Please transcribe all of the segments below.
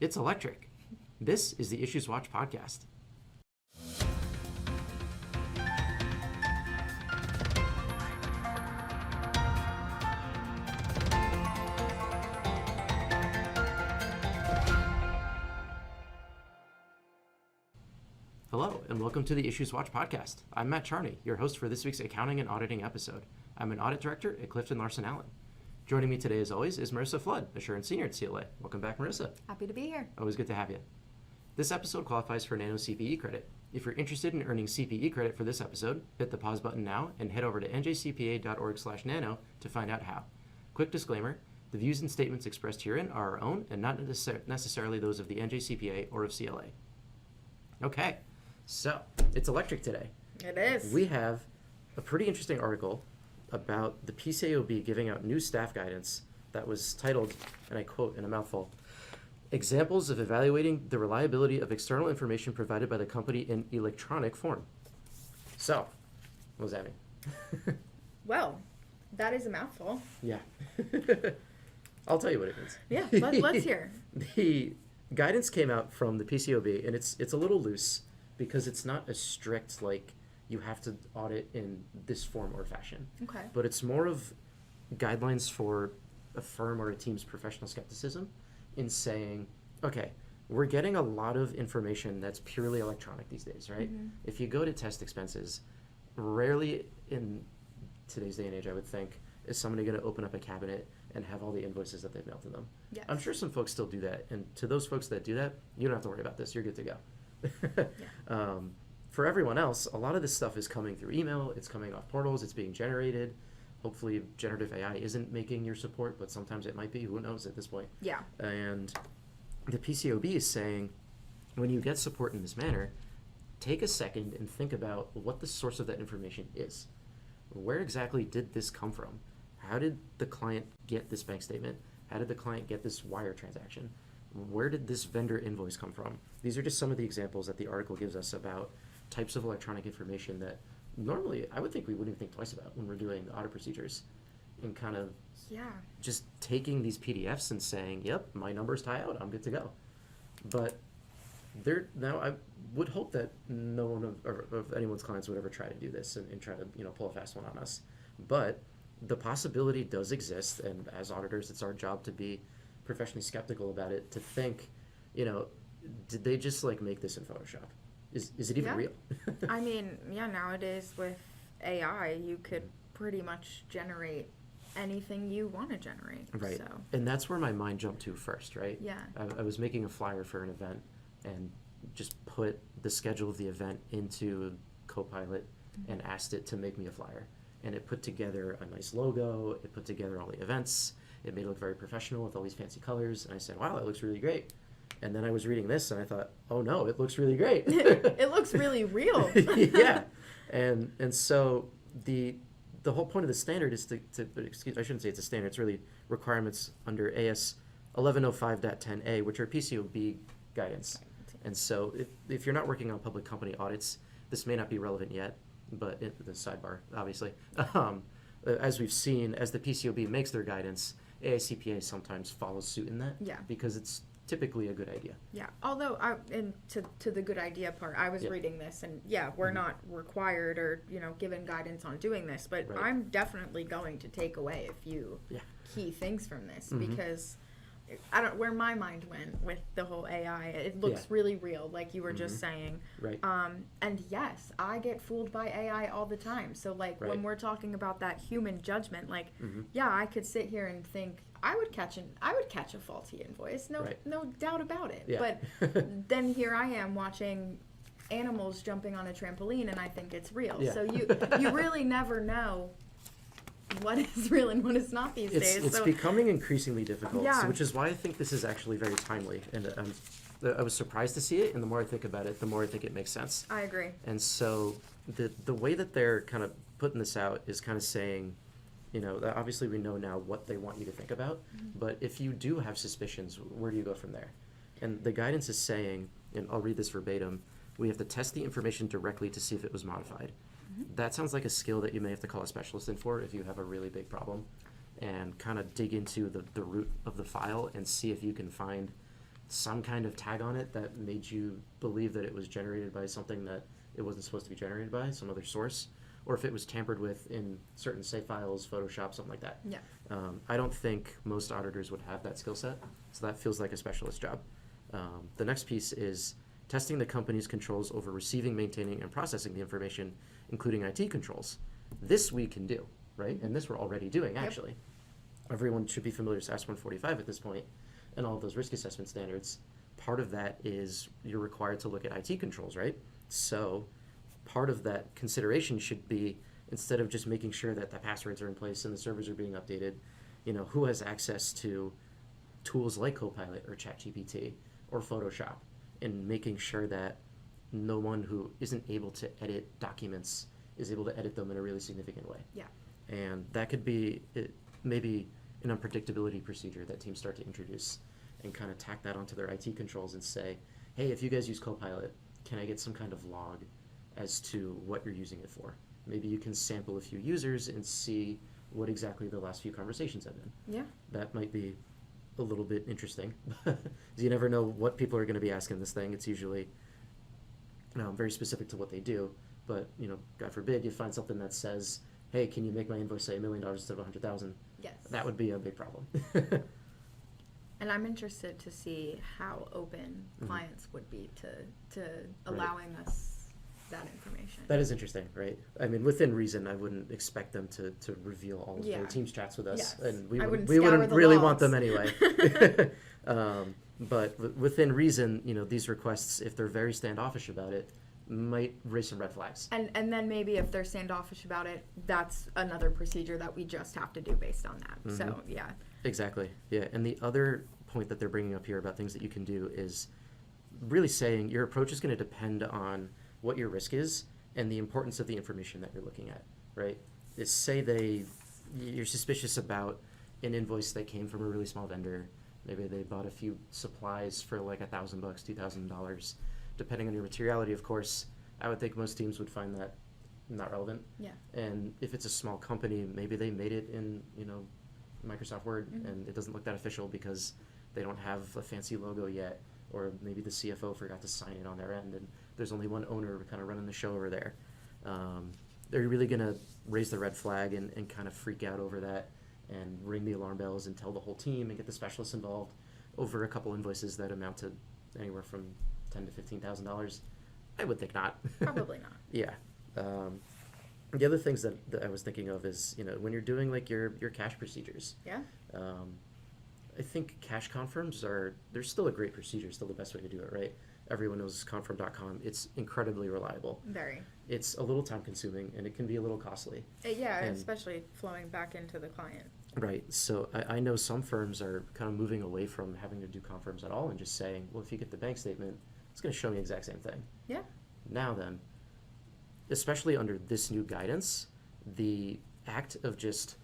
It's electric. This is the IssuesWatch podcast. Hello, and welcome to the IssuesWatch podcast. I'm Matt Charney, your host for this week's accounting and auditing episode. I'm an audit director at Clifton Larson Allen. Joining me today, as always, is Marissa Flood, Assurance Senior at CLA. Welcome back, Marissa. Happy to be here. Always good to have you. This episode qualifies for Nano CPE credit. If you're interested in earning CPE credit for this episode, hit the pause button now and head over to njcpa.org/nano to find out how. Quick disclaimer, the views and statements expressed herein are our own and not necessarily those of the NJCPA or of CLA. Okay, so it's electric today. It is. We have a pretty interesting article about the PCAOB giving out new staff guidance that was titled, and I quote in a mouthful, "Examples of Evaluating the Reliability of External Information Provided by the Company in Electronic Form." So, what does that mean? Well, that is a mouthful. Yeah. I'll tell you what it means. Yeah, let's hear. The guidance came out from the PCAOB, and it's a little loose because it's not as strict like you have to audit in this form or fashion. Okay. But it's more of guidelines for a firm or a team's professional skepticism in saying, okay, we're getting a lot of information that's purely electronic these days, right? Mm-hmm. If you go to test expenses, rarely in today's day and age, I would think, is somebody going to open up a cabinet and have all the invoices that they've mailed to them. Yes. I'm sure some folks still do that. And to those folks that do that, you don't have to worry about this. You're good to go. Yeah. For everyone else, a lot of this stuff is coming through email. It's coming off portals. It's being generated. Hopefully, generative AI isn't making your support, but sometimes it might be. Who knows at this point? Yeah. And the PCAOB is saying, when you get support in this manner, take a second and think about what the source of that information is. Where exactly did this come from? How did the client get this bank statement? How did the client get this wire transaction? Where did this vendor invoice come from? These are just some of the examples that the article gives us about types of electronic information that normally I would think we wouldn't even think twice about when we're doing audit procedures, and kind of just taking these PDFs and saying, yep, my numbers tie out, I'm good to go. But now I would hope that no one of anyone's clients would ever try to do this and try to pull a fast one on us. But the possibility does exist, and as auditors, it's our job to be professionally skeptical about it, to think, did they just make this in Photoshop? Is it even real? I mean, nowadays with AI, you could pretty much generate anything you want to generate. Right. So. And that's where my mind jumped to first, right? Yeah. I was making a flyer for an event and just put the schedule of the event into Copilot and asked it to make me a flyer. And it put together a nice logo. It put together all the events. It made it look very professional with all these fancy colors. And I said, wow, that looks really great. And then I was reading this and I thought, oh no, it looks really great. It looks really real. Yeah. And so the whole point of the standard is to I shouldn't say it's a standard, it's really requirements under AS 1105.10a, which are PCAOB guidance. And so if you're not working on public company audits, this may not be relevant yet, but the sidebar, obviously. As we've seen, as the PCAOB makes their guidance, AICPA sometimes follows suit in that. Yeah. Because it's typically a good idea. Yeah. Although, to the good idea part, I was reading this, and we're not required or given guidance on doing this, but I'm definitely going to take away a few key things from this because I don't where my mind went with the whole AI. It looks really real, like you were just saying. Right. And yes, I get fooled by AI all the time. So when we're talking about that human judgment, I could sit here and think I would catch a faulty invoice, no doubt about it. Yeah. But then here I am watching animals jumping on a trampoline, and I think it's real. Yeah. So you really never know what is real and what is not these days. It's becoming increasingly difficult, which is why I think this is actually very timely. And I was surprised to see it, and the more I think about it, the more I think it makes sense. I agree. And so the way that they're kind of putting this out is kind of saying, obviously we know now what they want you to think about, but if you do have suspicions, where do you go from there? And the guidance is saying, and I'll read this verbatim, we have to test the information directly to see if it was modified. That sounds like a skill that you may have to call a specialist in for if you have a really big problem, and kind of dig into the root of the file and see if you can find some kind of tag on it that made you believe that it was generated by something that it wasn't supposed to be generated by, some other source, or if it was tampered with in certain save files, Photoshop, something like that. Yeah. I don't think most auditors would have that skill set, so that feels like a specialist job. The next piece is testing the company's controls over receiving, maintaining, and processing the information, including IT controls. This we can do, right? And this we're already doing, actually. Yep. Everyone should be familiar with SAS 145 at this point, and all of those risk assessment standards. Part of that is you're required to look at IT controls, right? So part of that consideration should be, instead of just making sure that the passwords are in place and the servers are being updated, who has access to tools like Copilot or ChatGPT or Photoshop, and making sure that no one who isn't able to edit documents is able to edit them in a really significant way. Yeah. And that could be maybe an unpredictability procedure that teams start to introduce and kind of tack that onto their IT controls and say, hey, if you guys use Copilot, can I get some kind of log as to what you're using it for? Maybe you can sample a few users and see what exactly the last few conversations have been. Yeah. That might be a little bit interesting. You never know what people are going to be asking this thing. It's usually very specific to what they do. But, God forbid you find something that says, hey, can you make my invoice say $1 million instead of $100,000? Yes. That would be a big problem. And I'm interested to see how open clients would be to allowing us that information. That is interesting, right? I mean, within reason, I wouldn't expect them to reveal all of their Teams chats with us. Yes. And we wouldn't really want them anyway. But within reason, these requests, if they're very standoffish about it, might raise some red flags. And then maybe if they're standoffish about it, that's another procedure that we just have to do based on that. Mm-hmm. So, yeah. Exactly. Yeah. And the other point that they're bringing up here about things that you can do is really saying your approach is going to depend on what your risk is and the importance of the information that you're looking at, right? Is say you're suspicious about an invoice that came from a really small vendor. Maybe they bought a few supplies for like $1,000, $2,000. Depending on your materiality, of course, I would think most teams would find that not relevant. Yeah. And if it's a small company, maybe they made it in, Microsoft Word, and it doesn't look that official because they don't have a fancy logo yet, or maybe the CFO forgot to sign it on their end, and there's only one owner kind of running the show over there. They're really going to raise the red flag and kind of freak out over that and ring the alarm bells and tell the whole team and get the specialists involved over a couple invoices that amount to anywhere from $10,000 to $15,000. I would think not. Probably not. Yeah. The other things that I was thinking of is, when you're doing like your cash procedures. Yeah. I think cash confirms they're still a great procedure, still the best way to do it, right? Everyone knows confirm.com. It's incredibly reliable. Very. It's a little time consuming and it can be a little costly. Yeah, especially flowing back into the client. Right. So I know some firms are kind of moving away from having to do confirms at all and just saying, well, if you get the bank statement, it's going to show me the exact same thing. Yeah. Now then, especially under this new guidance, the act of just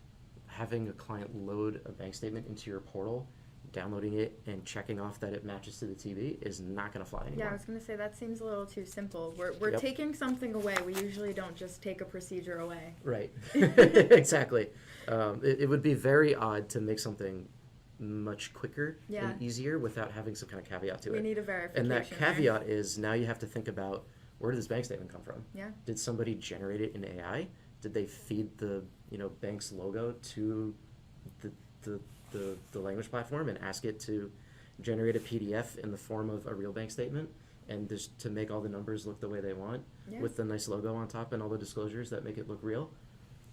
having a client load a bank statement into your portal, downloading it, and checking off that it matches to the TV is not going to fly anymore. Yeah, I was going to say that seems a little too simple. We're taking something away. We usually don't just take a procedure away. Right. Exactly. It would be very odd to make something much quicker and easier without having some kind of caveat to it. We need a verification. And that caveat is now you have to think about, where did this bank statement come from? Yeah. Did somebody generate it in AI? Did they feed the bank's logo to the language platform and ask it to generate a PDF in the form of a real bank statement and just to make all the numbers look the way they want with the nice logo on top and all the disclosures that make it look real?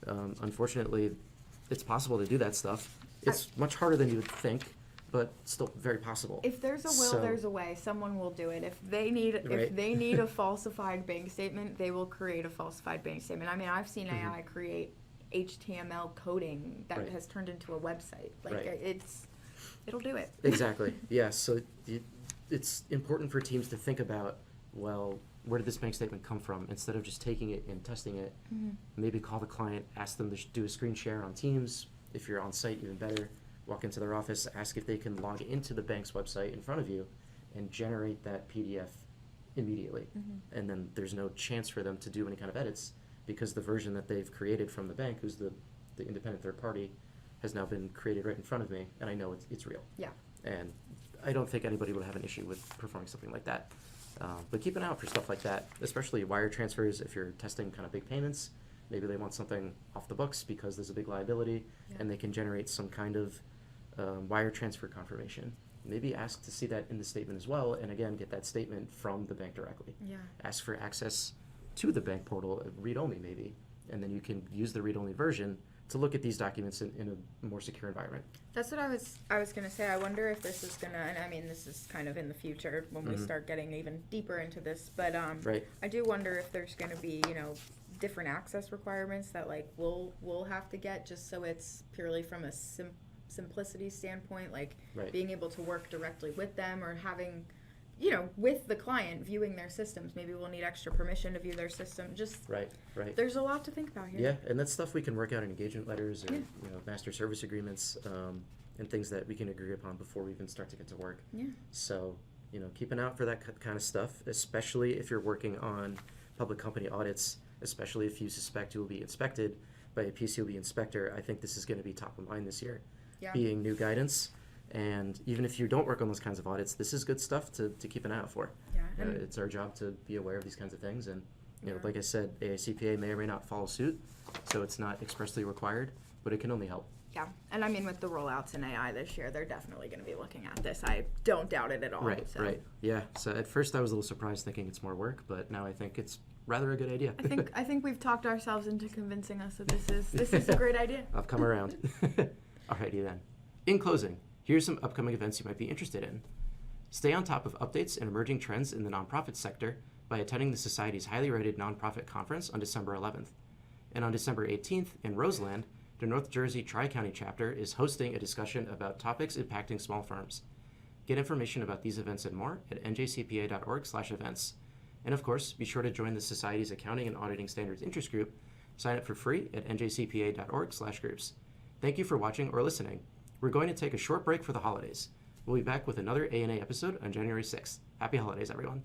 Unfortunately, it's possible to do that stuff. It's much harder than you would think, but still very possible. If there's a will, there's a way. Someone will do it. If they need a falsified bank statement, they will create a falsified bank statement. I mean, I've seen AI create HTML coding that has turned into a website. It'll do it. Exactly. Yeah. So it's important for teams to think about, well, where did this bank statement come from? Instead of just taking it and testing it, maybe call the client, ask them to do a screen share on Teams. If you're on site, even better. Walk into their office, ask if they can log into the bank's website in front of you and generate that PDF immediately. And then there's no chance for them to do any kind of edits because the version that they've created from the bank, who's the independent third party, has now been created right in front of me, and I know it's real. Yeah. And I don't think anybody would have an issue with performing something like that. But keep an eye out for stuff like that, especially wire transfers. If you're testing kind of big payments, maybe they want something off the books because there's a big liability, and they can generate some kind of wire transfer confirmation. Maybe ask to see that in the statement as well, and again, get that statement from the bank directly. Yeah. Ask for access to the bank portal, read-only maybe, and then you can use the read-only version to look at these documents in a more secure environment. That's what I was going to say. I wonder if this is going to, and I mean, this is kind of in the future when we start getting even deeper into this, but I do wonder if there's going to be, different access requirements that like we'll have to get, just so it's purely from a simplicity standpoint, like being able to work directly with them, or having, with the client viewing their systems. Maybe we'll need extra permission to view their system. Just right. There's a lot to think about here. Yeah, and that's stuff we can work out in engagement letters or master service agreements, and things that we can agree upon before we even start to get to work. Yeah. So keep an eye out for that kind of stuff, especially if you're working on public company audits, especially if you suspect you will be inspected by a PCAOB inspector. I think this is going to be top of mind this year, being new guidance. And even if you don't work on those kinds of audits, this is good stuff to keep an eye out for. Yeah, it's our job to be aware of these kinds of things. And like I said, AICPA may or may not follow suit, so it's not expressly required, but it can only help. Yeah, and I mean, with the rollouts in AI this year, they're definitely going to be looking at this. I don't doubt it at all. Right. Yeah. So at first I was a little surprised thinking it's more work, but now I think it's rather a good idea. I think we've talked ourselves into convincing us that this is a great idea. I've come around. Alrighty then. In closing, here's some upcoming events you might be interested in. Stay on top of updates and emerging trends in the nonprofit sector by attending the Society's highly rated nonprofit conference on December 11th. And on December 18th in Roseland, the North Jersey Tri-County chapter is hosting a discussion about topics impacting small firms. Get information about these events and more at njcpa.org/events. And of course, be sure to join the Society's Accounting and Auditing Standards Interest Group. Sign up for free at njcpa.org/groups. Thank you for watching or listening. We're going to take a short break for the holidays. We'll be back with another A&A episode on January 6th. Happy holidays, everyone.